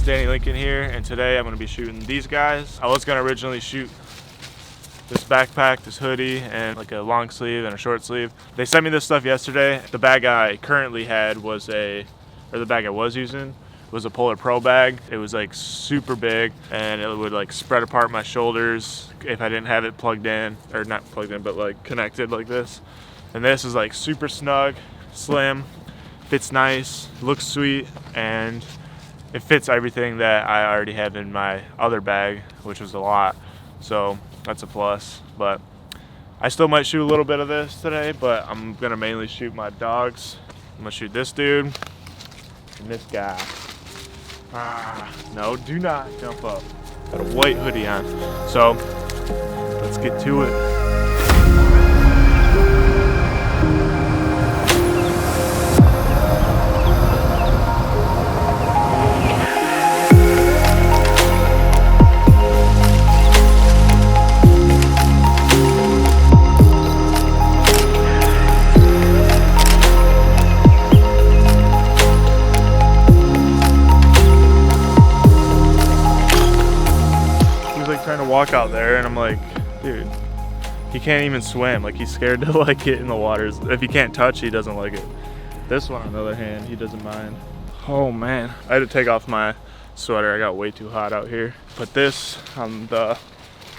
Danny Lincoln here, and today I'm going to be shooting these guys. I was going to originally shoot this backpack, this hoodie, and like a long sleeve and a short sleeve. They sent me this stuff yesterday. The bag I currently had was the bag I was using was a Polar Pro bag. It was like super big, and it would like spread apart my shoulders if I didn't have it plugged in, or not plugged in, but like connected like this. And this is like super snug, slim, fits nice, looks sweet, and it fits everything that I already have in my other bag, which was a lot. So that's a plus. But I still might shoot a little bit of this today, but I'm gonna mainly shoot my dogs. I'm gonna shoot this dude and this guy. No, do not jump up. Got a white hoodie on. So let's get to it. Trying to walk out there, and I'm like, dude, he can't even swim. Like, he's scared to like get in the waters. If he can't touch, he doesn't like it. This one, on the other hand, he doesn't mind. Oh man, I had to take off my sweater. I got way too hot out here. Put this on the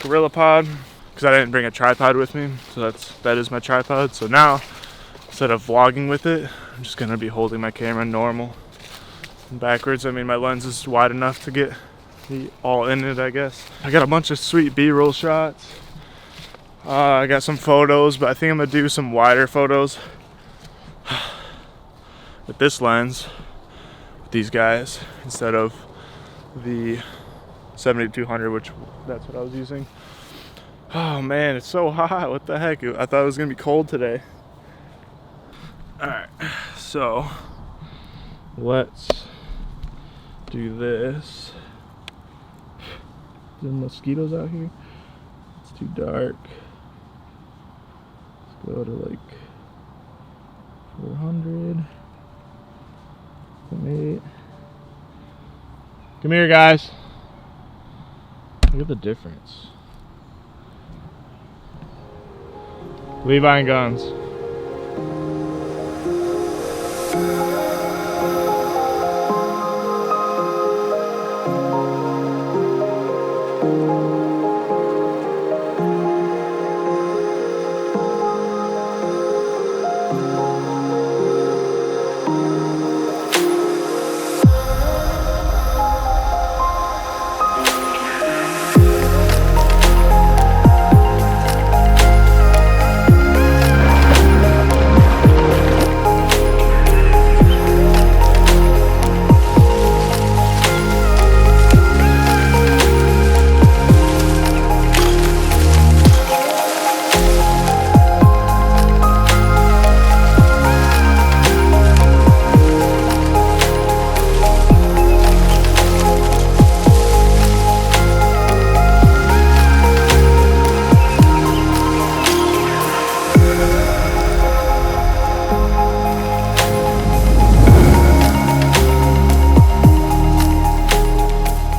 Gorilla Pod because I didn't bring a tripod with me, so that is my tripod. So now, instead of vlogging with it, I'm just gonna be holding my camera normal and backwards. I mean, my lens is wide enough to get all in it, I guess. I got a bunch of sweet B-roll shots. I got some photos, but I think I'm gonna do some wider photos with this lens, with these guys, instead of the 70-200, which that's what I was using. Oh man, it's so hot. What the heck? I thought it was gonna be cold today. Alright, so let's do this. There mosquitoes out here. It's too dark. Let's go to like 400. Come here, guys. Look at the difference. Levi and Guns.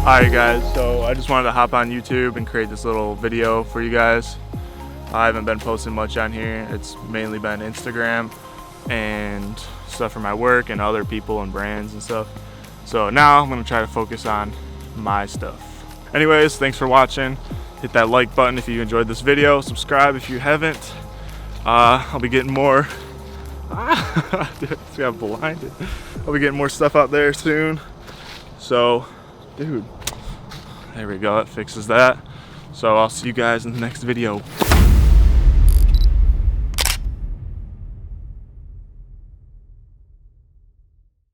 Alright guys, so I just wanted to hop on YouTube and create this little video for you guys. I haven't been posting much on here. It's mainly been Instagram and stuff for my work and other people and brands and stuff. So now I'm going to try to focus on my stuff. Anyways, thanks for watching. Hit that like button if you enjoyed this video. Subscribe if you haven't. I'll be getting more. Dude, it's got blinded. I'll be getting more stuff out there soon. So, dude, there we go. It fixes that. So I'll see you guys in the next video.